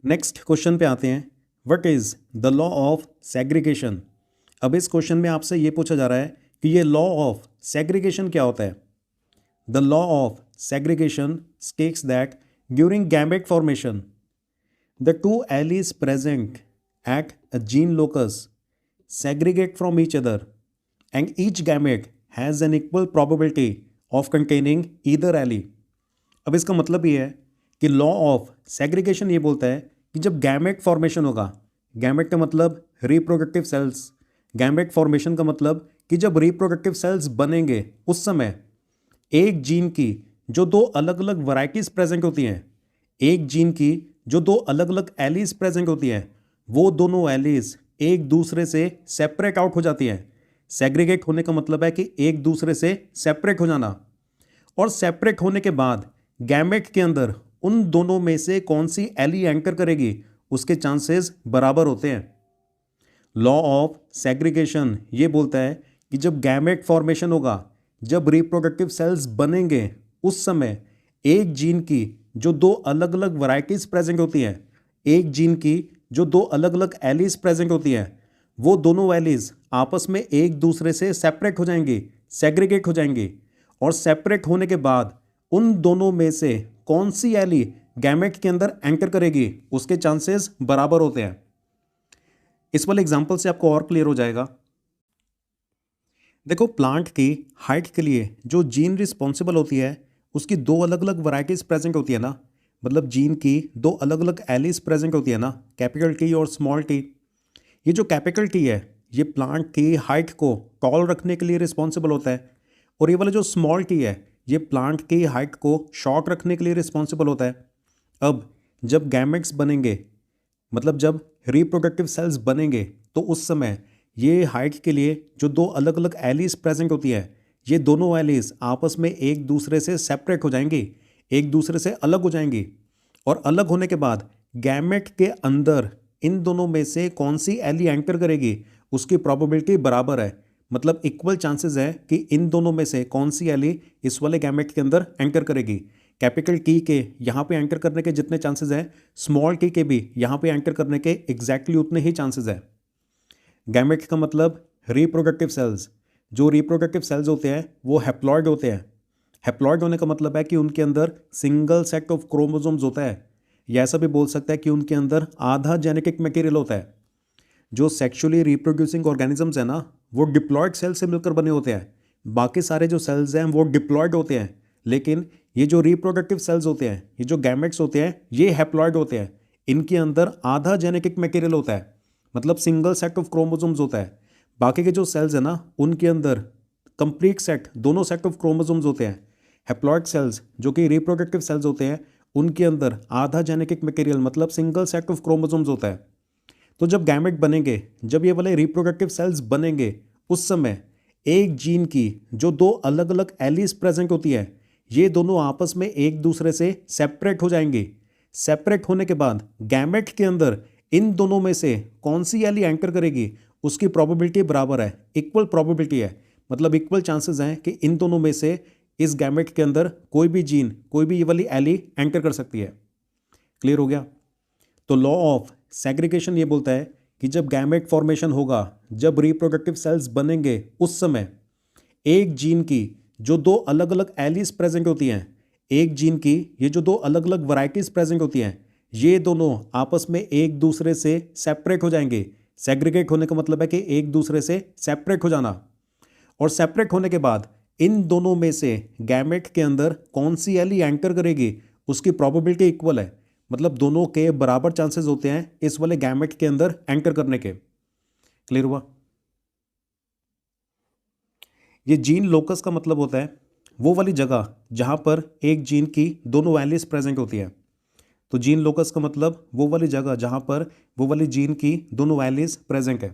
Next question पे आते हैं। What is the law of segregation. अब इस क्वेश्चन में आपसे ये पूछा जा रहा है कि ये लॉ ऑफ सेग्रीगेशन क्या होता है। The law of segregation states that during gamete formation the two alleles present at a gene locus segregate from each other and each gamete has an equal probability of containing either allele। अब इसका मतलब ये है कि law of segregation ये बोलता है कि जब गैमेट फॉर्मेशन होगा, गैमेट का मतलब रिप्रोडक्टिव सेल्स, गैमेट फॉर्मेशन का मतलब कि जब रिप्रोडक्टिव सेल्स बनेंगे उस समय एक जीन की जो दो अलग अलग वैरायटीज प्रेजेंट होती हैं, एक जीन की जो दो अलग अलग एलीज प्रेजेंट होती हैं, वो दोनों एलीज एक दूसरे से सेपरेट आउट हो जाती हैं। सेग्रीगेट होने का मतलब है कि एक दूसरे से सेपरेट हो जाना। और सेपरेट होने के बाद गैमेट के अंदर उन दोनों में से कौन सी एली एंकर करेगी उसके चांसेस बराबर होते हैं। लॉ ऑफ सेग्रीगेशन ये बोलता है कि जब गैमेट फॉर्मेशन होगा, जब रिप्रोडक्टिव सेल्स बनेंगे, उस समय एक जीन की जो दो अलग अलग वैरायटीज प्रेजेंट होती हैं, एक जीन की जो दो अलग अलग एलीज प्रेजेंट होती हैं, वो दोनों एलीज आपस में एक दूसरे से सेपरेट हो जाएंगी, सेग्रीगेट हो जाएंगी। और सेपरेट होने के बाद उन दोनों में से कौन सी एली गैमेट के अंदर एंटर करेगी उसके चांसेस बराबर होते हैं। इस वाले एग्जाम्पल से आपको और क्लियर हो जाएगा। देखो, प्लांट की हाइट के लिए जो जीन रिस्पॉन्सिबल होती है उसकी दो अलग अलग वैरायटीज प्रेजेंट होती है ना, मतलब जीन की दो अलग अलग एलीज प्रेजेंट होती है ना, कैपिटल टी और स्मॉल टी। ये जो कैपिटल टी है ये प्लांट की हाइट को टॉल रखने के लिए रिस्पॉन्सिबल होता है, और ये वाला जो स्मॉल टी है ये प्लांट की हाइट को शॉर्ट रखने के लिए रिस्पॉन्सिबल होता है। अब जब गैमेट्स बनेंगे, मतलब जब रिप्रोडक्टिव सेल्स बनेंगे, तो उस समय ये हाइट के लिए जो दो अलग अलग एलीज प्रेजेंट होती है, ये दोनों एलीज आपस में एक दूसरे से सेपरेट हो जाएंगी, एक दूसरे से अलग हो जाएंगी। और अलग होने के बाद गैमेट के अंदर इन दोनों में से कौन सी एली एंटर करेगी उसकी प्रोबेबिलिटी बराबर है, मतलब इक्वल चांसेस है कि इन दोनों में से कौन सी एली इस वाले गैमेट के अंदर एंटर करेगी। कैपिटल टी के यहाँ पे एंटर करने के जितने चांसेस हैं, स्मॉल टी के भी यहाँ पे एंटर करने के एग्जैक्टली उतने ही चांसेस हैं। गैमेट का मतलब रिप्रोडक्टिव सेल्स। जो रिप्रोडक्टिव सेल्स होते हैं वो हैप्लॉइड होते हैं। हैप्लॉइड होने का मतलब है कि उनके अंदर सिंगल सेट ऑफ क्रोमोसोम्स होता है, या ऐसा भी बोल सकता है कि उनके अंदर आधा जेनेटिक मटेरियल होता है। जो सेक्सुअली रिप्रोड्यूसिंग ऑर्गेनिजम्स हैं ना, वो डिप्लॉयड सेल से मिलकर बने होते हैं। बाकी सारे जो सेल्स हैं वो डिप्लॉयड होते हैं, लेकिन ये जो रिप्रोडक्टिव सेल्स होते हैं, ये जो गैमेट्स होते हैं, ये हैप्लॉइड होते हैं। इनके अंदर आधा जेनेटिक मटेरियल होता है, मतलब सिंगल सेट ऑफ क्रोमोसोम्स होता है। बाकी के जो सेल्स हैं ना, उनके अंदर कंप्लीट सेट, दोनों सेट ऑफ क्रोमोसोम्स होते हैं। हैप्लॉइड सेल्स जो कि रिप्रोडक्टिव सेल्स होते हैं, उनके अंदर आधा जेनेटिक मटेरियल मतलब सिंगल सेट ऑफ क्रोमोसोम्स होता है। तो जब गैमेट बनेंगे, जब ये वाले रिप्रोडक्टिव सेल्स बनेंगे, उस समय एक जीन की जो दो अलग अलग एलीज प्रेजेंट होती है, ये दोनों आपस में एक दूसरे से सेपरेट हो जाएंगे। सेपरेट होने के बाद गैमेट के अंदर इन दोनों में से कौन सी एली एंटर करेगी उसकी प्रोबेबिलिटी बराबर है, इक्वल प्रोबेबिलिटी है, मतलब इक्वल चांसेस हैं कि इन दोनों में से इस गैमेट के अंदर कोई भी जीन, कोई भी ये वाली एली एंटर कर सकती है। क्लियर हो गया। तो लॉ ऑफ सेग्रीगेशन ये बोलता है कि जब गैमेट फॉर्मेशन होगा, जब रिप्रोडक्टिव सेल्स बनेंगे, उस समय एक जीन की जो दो अलग अलग एलीज प्रेजेंट होती हैं, एक जीन की ये जो दो अलग अलग वैरायटीज प्रेजेंट होती हैं, ये दोनों आपस में एक दूसरे से सेपरेट हो जाएंगे। सेग्रीगेट होने का मतलब है कि एक दूसरे से सेपरेट हो जाना। और सेपरेट होने के बाद इन दोनों में से गैमेट के अंदर कौन सी एली एंटर करेगी उसकी प्रोबेबिलिटी इक्वल है, मतलब दोनों के बराबर चांसेस होते हैं इस वाले गैमेट के अंदर एंटर करने के। क्लियर हुआ। ये जीन लोकस का मतलब होता है वो वाली जगह जहां पर एक जीन की दोनों एलीज प्रेजेंट होती है। तो जीन लोकस का मतलब वो वाली जगह जहां पर वो वाली जीन की दोनों एलीज प्रेजेंट है।